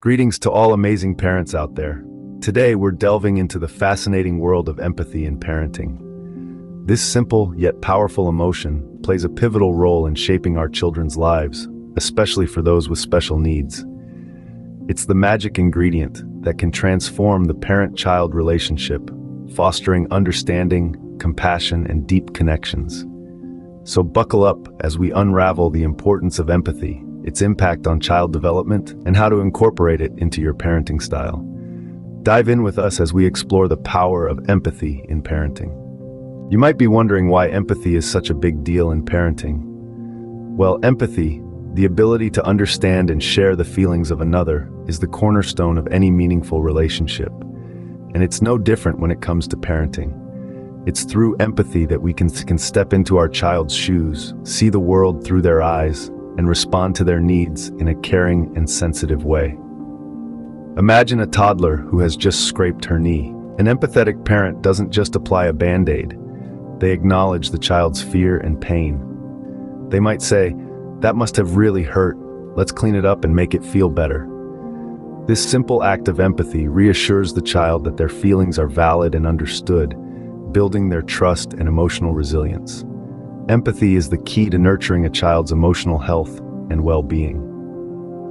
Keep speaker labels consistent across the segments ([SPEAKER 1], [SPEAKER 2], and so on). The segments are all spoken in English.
[SPEAKER 1] Greetings to all amazing parents out there. Today we're delving into the fascinating world of empathy in parenting. This simple yet powerful emotion plays a pivotal role in shaping our children's lives, especially for those with special needs. It's the magic ingredient that can transform the parent-child relationship, fostering understanding, compassion, and deep connections. So buckle up as we unravel the importance of empathy, its impact on child development, and how to incorporate it into your parenting style. Dive in with us as we explore the power of empathy in parenting. You might be wondering why empathy is such a big deal in parenting. Well, empathy, the ability to understand and share the feelings of another, is the cornerstone of any meaningful relationship. And it's no different when it comes to parenting. It's through empathy that we can step into our child's shoes, see the world through their eyes, and respond to their needs in a caring and sensitive way. Imagine a toddler who has just scraped her knee. An empathetic parent doesn't just apply a band-aid. They acknowledge the child's fear and pain. They might say, "That must have really hurt. Let's clean it up and make it feel better." This simple act of empathy reassures the child that their feelings are valid and understood, building their trust and emotional resilience. Empathy is the key to nurturing a child's emotional health and well-being.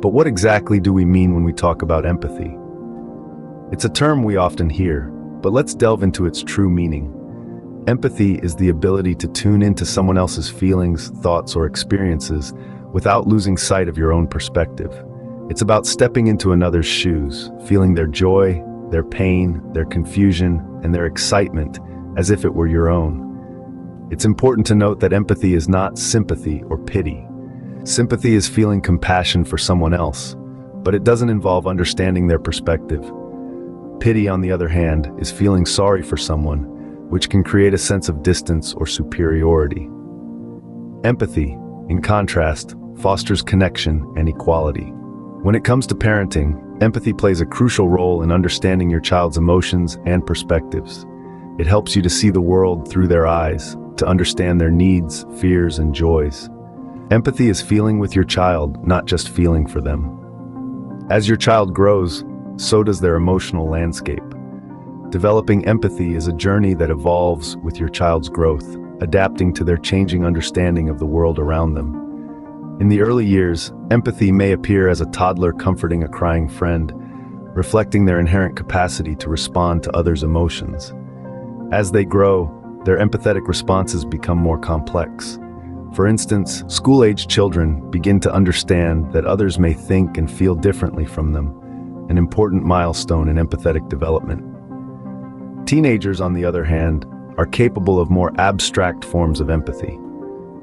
[SPEAKER 1] But what exactly do we mean when we talk about empathy? It's a term we often hear, but let's delve into its true meaning. Empathy is the ability to tune into someone else's feelings, thoughts, or experiences without losing sight of your own perspective. It's about stepping into another's shoes, feeling their joy, their pain, their confusion, and their excitement as if it were your own. It's important to note that empathy is not sympathy or pity. Sympathy is feeling compassion for someone else, but it doesn't involve understanding their perspective. Pity, on the other hand, is feeling sorry for someone, which can create a sense of distance or superiority. Empathy, in contrast, fosters connection and equality. When it comes to parenting, empathy plays a crucial role in understanding your child's emotions and perspectives. It helps you to see the world through their eyes, to understand their needs, fears, and joys. Empathy is feeling with your child, not just feeling for them. As your child grows, so does their emotional landscape. Developing empathy is a journey that evolves with your child's growth, adapting to their changing understanding of the world around them. In the early years, empathy may appear as a toddler comforting a crying friend, reflecting their inherent capacity to respond to others' emotions. As they grow, their empathetic responses become more complex. For instance, school-aged children begin to understand that others may think and feel differently from them, an important milestone in empathetic development. Teenagers, on the other hand, are capable of more abstract forms of empathy.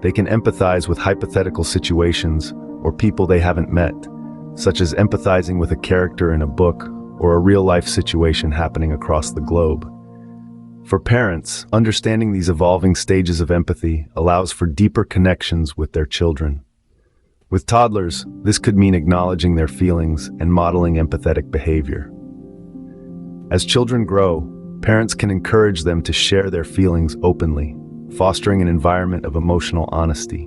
[SPEAKER 1] They can empathize with hypothetical situations or people they haven't met, such as empathizing with a character in a book or a real-life situation happening across the globe. For parents, understanding these evolving stages of empathy allows for deeper connections with their children. With toddlers, this could mean acknowledging their feelings and modeling empathetic behavior. As children grow, parents can encourage them to share their feelings openly, fostering an environment of emotional honesty.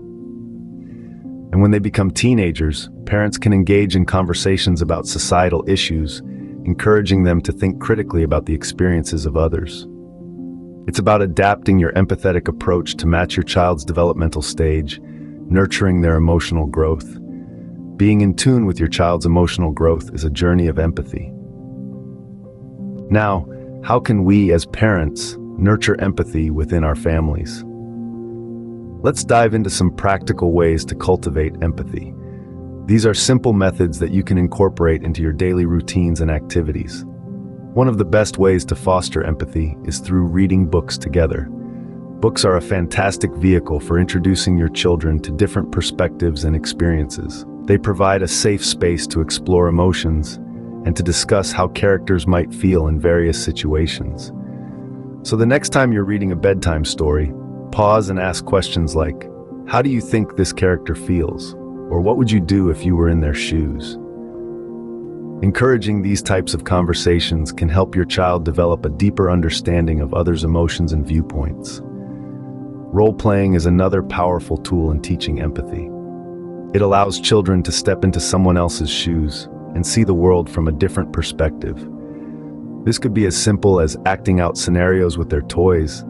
[SPEAKER 1] And when they become teenagers, parents can engage in conversations about societal issues, encouraging them to think critically about the experiences of others. It's about adapting your empathetic approach to match your child's developmental stage, nurturing their emotional growth. Being in tune with your child's emotional growth is a journey of empathy. Now, how can we as parents nurture empathy within our families? Let's dive into some practical ways to cultivate empathy. These are simple methods that you can incorporate into your daily routines and activities. One of the best ways to foster empathy is through reading books together. Books are a fantastic vehicle for introducing your children to different perspectives and experiences. They provide a safe space to explore emotions and to discuss how characters might feel in various situations. So the next time you're reading a bedtime story, pause and ask questions like, "How do you think this character feels?" Or "What would you do if you were in their shoes?" Encouraging these types of conversations can help your child develop a deeper understanding of others' emotions and viewpoints. Role-playing is another powerful tool in teaching empathy. It allows children to step into someone else's shoes, and see the world from a different perspective. This could be as simple as acting out scenarios with their toys,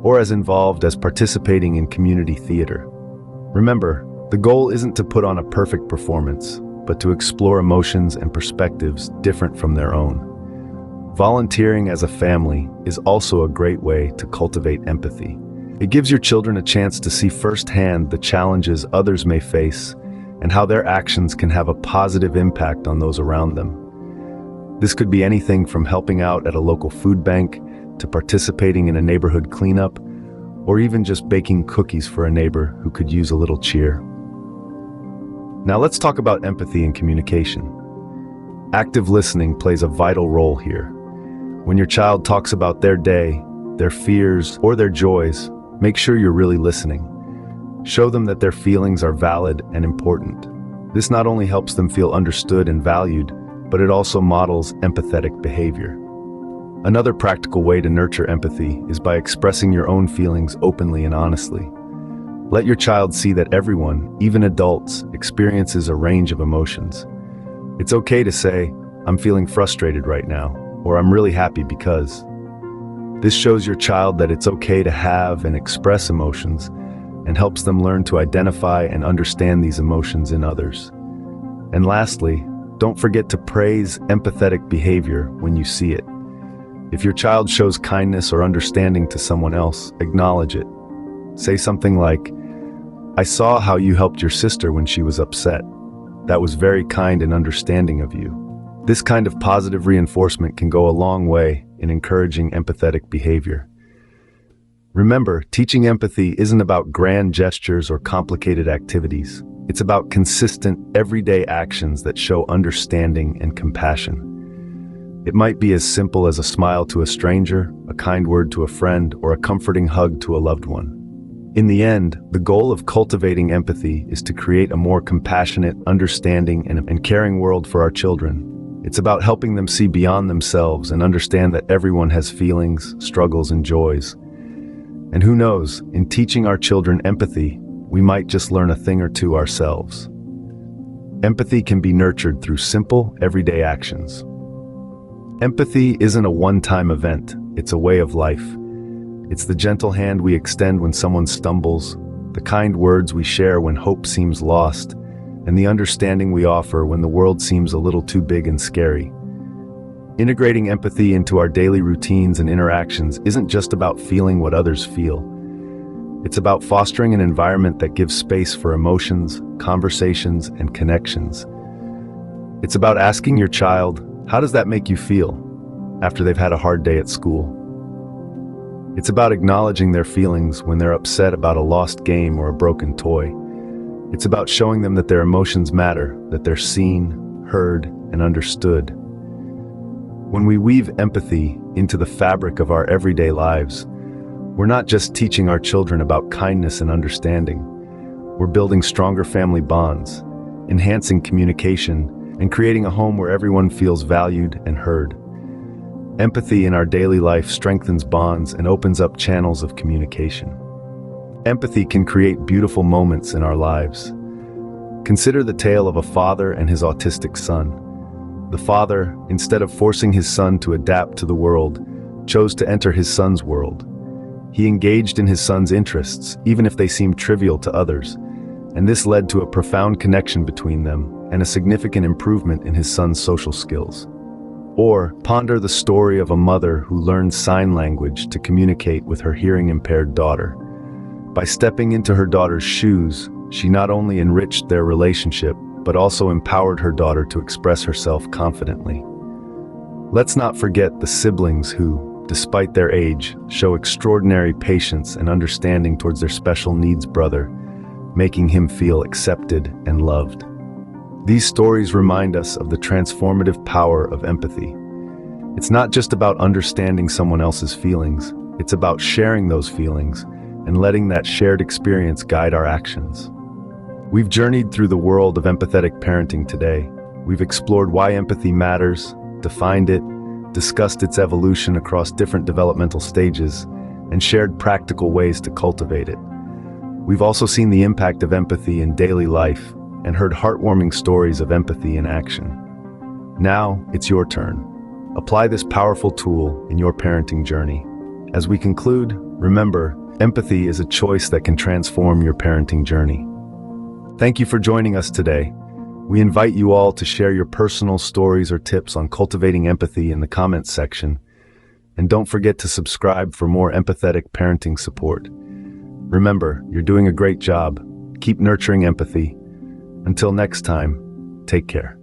[SPEAKER 1] or as involved as participating in community theater. Remember, the goal isn't to put on a perfect performance, but to explore emotions and perspectives different from their own. Volunteering as a family is also a great way to cultivate empathy. It gives your children a chance to see firsthand the challenges others may face and how their actions can have a positive impact on those around them. This could be anything from helping out at a local food bank to participating in a neighborhood cleanup, or even just baking cookies for a neighbor who could use a little cheer. Now let's talk about empathy and communication. Active listening plays a vital role here. When your child talks about their day, their fears, or their joys, make sure you're really listening. Show them that their feelings are valid and important. This not only helps them feel understood and valued, but it also models empathetic behavior. Another practical way to nurture empathy is by expressing your own feelings openly and honestly. Let your child see that everyone, even adults, experiences a range of emotions. It's okay to say, "I'm feeling frustrated right now," or "I'm really happy because." This shows your child that it's okay to have and express emotions, and helps them learn to identify and understand these emotions in others. And lastly, don't forget to praise empathetic behavior when you see it. If your child shows kindness or understanding to someone else, acknowledge it. Say something like, "I saw how you helped your sister when she was upset. That was very kind and understanding of you." This kind of positive reinforcement can go a long way in encouraging empathetic behavior. Remember, teaching empathy isn't about grand gestures or complicated activities. It's about consistent, everyday actions that show understanding and compassion. It might be as simple as a smile to a stranger, a kind word to a friend, or a comforting hug to a loved one. In the end, the goal of cultivating empathy is to create a more compassionate, understanding, and caring world for our children. It's about helping them see beyond themselves and understand that everyone has feelings, struggles, and joys. And who knows, in teaching our children empathy, we might just learn a thing or two ourselves. Empathy can be nurtured through simple, everyday actions. Empathy isn't a one-time event, it's a way of life. It's the gentle hand we extend when someone stumbles, the kind words we share when hope seems lost, and the understanding we offer when the world seems a little too big and scary. Integrating empathy into our daily routines and interactions isn't just about feeling what others feel. It's about fostering an environment that gives space for emotions, conversations, and connections. It's about asking your child, "How does that make you feel?" after they've had a hard day at school. It's about acknowledging their feelings when they're upset about a lost game or a broken toy. It's about showing them that their emotions matter, that they're seen, heard, and understood. When we weave empathy into the fabric of our everyday lives, we're not just teaching our children about kindness and understanding. We're building stronger family bonds, enhancing communication, and creating a home where everyone feels valued and heard. Empathy in our daily life strengthens bonds and opens up channels of communication. Empathy can create beautiful moments in our lives. Consider the tale of a father and his autistic son. The father, instead of forcing his son to adapt to the world, chose to enter his son's world. He engaged in his son's interests, even if they seemed trivial to others, and this led to a profound connection between them and a significant improvement in his son's social skills. Or ponder the story of a mother who learned sign language to communicate with her hearing-impaired daughter. By stepping into her daughter's shoes, she not only enriched their relationship, but also empowered her daughter to express herself confidently. Let's not forget the siblings who, despite their age, show extraordinary patience and understanding towards their special needs brother, making him feel accepted and loved. These stories remind us of the transformative power of empathy. It's not just about understanding someone else's feelings, it's about sharing those feelings and letting that shared experience guide our actions. We've journeyed through the world of empathetic parenting today. We've explored why empathy matters, defined it, discussed its evolution across different developmental stages, and shared practical ways to cultivate it. We've also seen the impact of empathy in daily life and heard heartwarming stories of empathy in action. Now, it's your turn. Apply this powerful tool in your parenting journey. As we conclude, remember, empathy is a choice that can transform your parenting journey. Thank you for joining us today. We invite you all to share your personal stories or tips on cultivating empathy in the comments section. And don't forget to subscribe for more empathetic parenting support. Remember, you're doing a great job. Keep nurturing empathy. Until next time, take care.